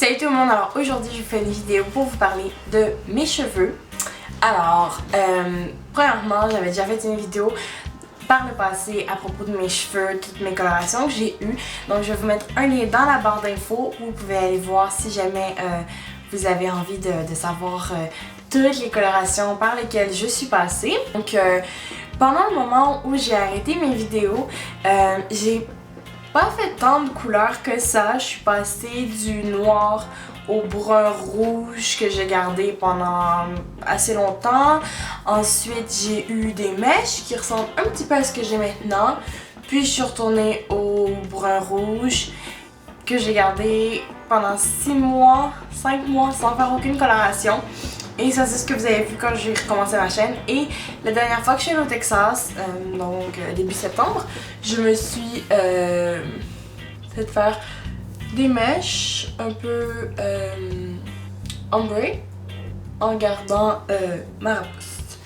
Salut tout le monde, alors aujourd'hui je vous fais une vidéo pour vous parler de mes cheveux. Alors, premièrement j'avais déjà fait une vidéo par le passé à propos de mes cheveux, toutes mes colorations que j'ai eues. Donc je vais vous mettre un lien dans la barre d'infos où vous pouvez aller voir si jamais vous avez envie de savoir toutes les colorations par lesquelles je suis passée. Donc pendant le moment où j'ai arrêté mes vidéos, j'ai pas fait tant de couleurs que ça. Je suis passée du noir au brun rouge que j'ai gardé pendant assez longtemps. Ensuite j'ai eu des mèches qui ressemblent un petit peu à ce que j'ai maintenant. Puis je suis retournée au brun rouge que j'ai gardé pendant 6 mois, 5 mois sans faire aucune coloration. Et ça c'est ce que vous avez vu quand j'ai recommencé ma chaîne. Et la dernière fois que je suis allée au Texas, donc début septembre, je me suis fait faire des mèches un peu ombrées en gardant ma repousse.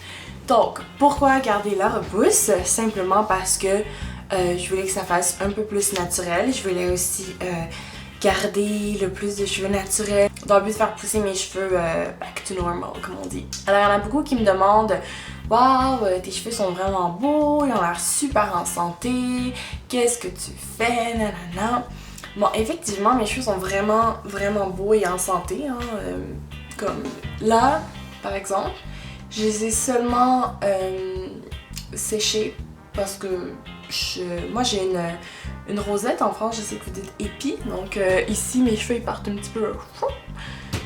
Donc pourquoi garder la repousse? Simplement parce que je voulais que ça fasse un peu plus naturel. Je voulais aussi garder le plus de cheveux naturels dans le but de faire pousser mes cheveux back to normal, comme on dit. Alors, il y en a beaucoup qui me demandent « Waouh, tes cheveux sont vraiment beaux, ils ont l'air super en santé, qu'est-ce que tu fais, nanana. » Bon, effectivement, mes cheveux sont vraiment, vraiment beaux et en santé. Hein, comme là, par exemple, je les ai seulement séchés parce que moi j'ai une rosette en France, je sais que vous dites épi, donc ici mes cheveux ils partent un petit peu.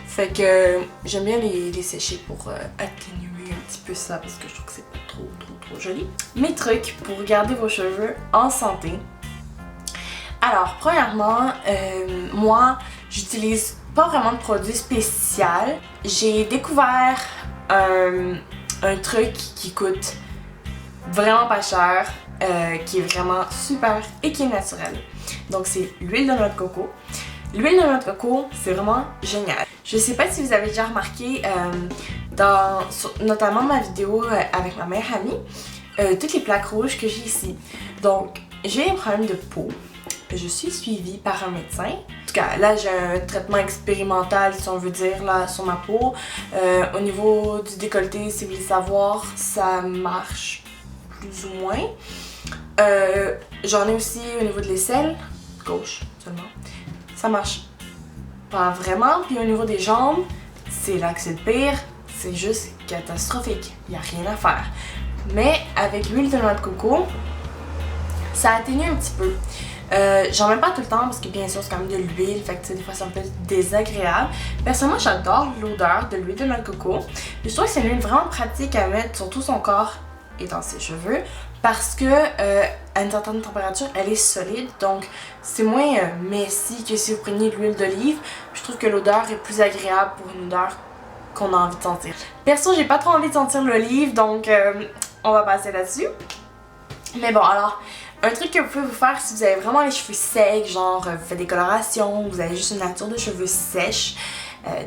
Fait que j'aime bien les sécher pour atténuer un petit peu ça parce que je trouve que c'est pas trop joli. Mes trucs pour garder vos cheveux en santé. Alors premièrement, moi j'utilise pas vraiment de produit spécial. J'ai découvert un truc qui coûte vraiment pas cher, qui est vraiment super et qui est naturel. Donc c'est l'huile de noix de coco. L'huile de noix de coco, c'est vraiment génial. Je sais pas si vous avez déjà remarqué notamment ma vidéo avec ma meilleure amie, toutes les plaques rouges que j'ai ici. Donc j'ai un problème de peau. Je suis suivie par un médecin. En tout cas, là j'ai un traitement expérimental, si on veut dire, là, sur ma peau. Au niveau du décolleté, si vous voulez savoir, ça marche plus ou moins. J'en ai aussi au niveau de l'aisselle, gauche seulement. Ça marche pas vraiment. Puis au niveau des jambes, c'est là que c'est le pire. C'est juste catastrophique. Il n'y a rien à faire. Mais avec l'huile de noix de coco, ça atténue un petit peu. J'en mets pas tout le temps parce que bien sûr c'est quand même de l'huile, fait que des fois c'est un peu désagréable. Personnellement j'adore l'odeur de l'huile de noix de coco. Je trouve que c'est une huile vraiment pratique à mettre sur tout son corps et dans ses cheveux parce que à une certaine température elle est solide, donc c'est moins messy que si vous preniez de l'huile d'olive. Je trouve que l'odeur est plus agréable pour une odeur qu'on a envie de sentir. Perso j'ai pas trop envie de sentir l'olive, donc on va passer là-dessus. Mais bon, alors un truc que vous pouvez vous faire si vous avez vraiment les cheveux secs, genre vous faites des colorations, vous avez juste une nature de cheveux sèches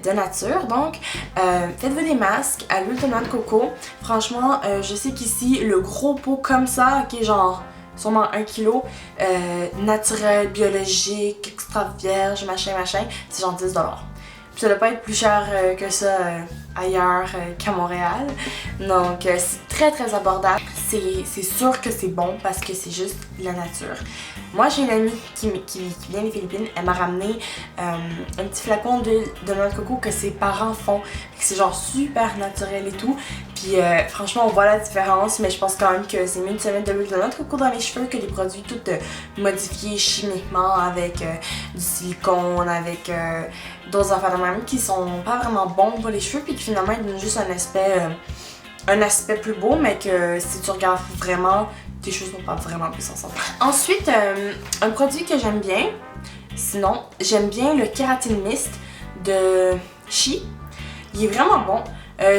de nature, donc faites-vous des masques à l'huile de noix de coco. Franchement, je sais qu'ici le gros pot comme ça, qui est genre sûrement 1 kg, naturel, biologique, extra vierge, machin, c'est genre 10$. Puis ça doit pas être plus cher que ça ailleurs qu'à Montréal. Donc c'est très abordable. C'est sûr que c'est bon parce que c'est juste la nature. Moi j'ai une amie qui vient des Philippines. Elle m'a ramené un petit flacon d'huile de noix de coco que ses parents font. C'est genre super naturel et tout. Puis franchement on voit la différence, mais je pense quand même que c'est mieux de se mettre de l'huile de noix de coco dans les cheveux que des produits tout modifiés chimiquement avec du silicone, avec d'autres affaires de même qui sont pas vraiment bons pour les cheveux puis qui finalement donnent juste un aspect plus beau, mais que si tu regardes vraiment, tes cheveux sont pas vraiment plus en santé. Ensuite, un produit que j'aime bien, sinon j'aime bien le Keratin Mist de She. Il est vraiment bon.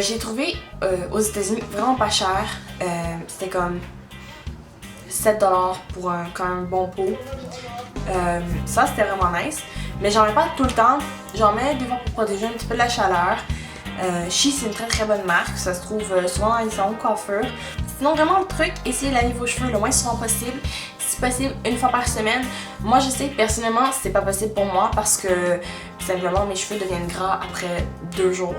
J'ai trouvé aux États-Unis vraiment pas cher. C'était comme 7$ pour quand même bon pot. Ça c'était vraiment nice. Mais j'en mets pas tout le temps. J'en mets des fois pour protéger un petit peu de la chaleur. She c'est une très bonne marque. Ça se trouve souvent dans les salons de coiffure. Sinon vraiment le truc, essayez de laver vos cheveux le moins souvent possible. si possible, une fois par semaine. Moi, je sais, personnellement, c'est pas possible pour moi parce que simplement mes cheveux deviennent gras après 2 jours.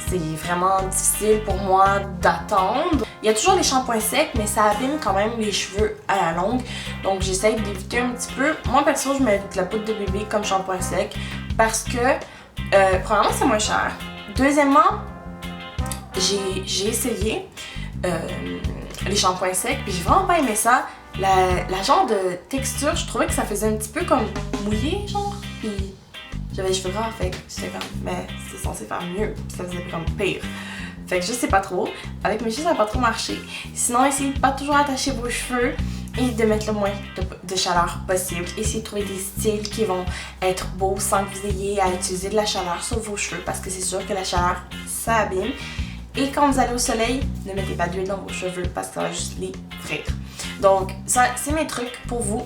C'est vraiment difficile pour moi d'attendre. Il y a toujours les shampoings secs, mais ça abîme quand même les cheveux à la longue. Donc, j'essaie d'éviter un petit peu. Moi, perso, je mets de la poudre de bébé comme shampoing sec parce que, premièrement, c'est moins cher. Deuxièmement, j'ai essayé les shampoings secs, puis j'ai vraiment pas aimé ça. La genre de texture, je trouvais que ça faisait un petit peu comme mouillé, genre. Puis j'avais les cheveux gras, fait que j'étais comme, mais c'est censé faire mieux, puis ça faisait comme pire. Fait que je sais pas trop. Avec mes cheveux, ça n'a pas trop marché. Sinon, essayez de pas toujours attacher vos cheveux et de mettre le moins de chaleur possible. Essayez de trouver des styles qui vont être beaux sans que vous ayez à utiliser de la chaleur sur vos cheveux parce que c'est sûr que la chaleur, ça abîme. Et quand vous allez au soleil, ne mettez pas d'huile dans vos cheveux parce que ça va juste les frire. Donc, ça, c'est mes trucs pour vous.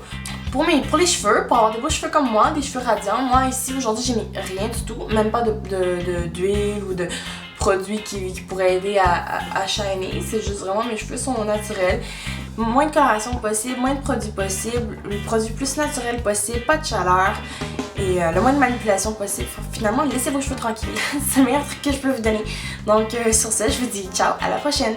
Pour les cheveux, pour avoir des beaux cheveux comme moi, des cheveux radiants, moi ici aujourd'hui j'ai mis rien du tout, même pas d'huile ou de produits qui pourraient aider à shiner. C'est juste vraiment mes cheveux sont naturels. Moins de coloration possible, moins de produits possible, le produit plus naturel possible, pas de chaleur et le moins de manipulation possible. Finalement, laissez vos cheveux tranquilles. C'est le meilleur truc que je peux vous donner. Donc sur ça, je vous dis ciao, à la prochaine!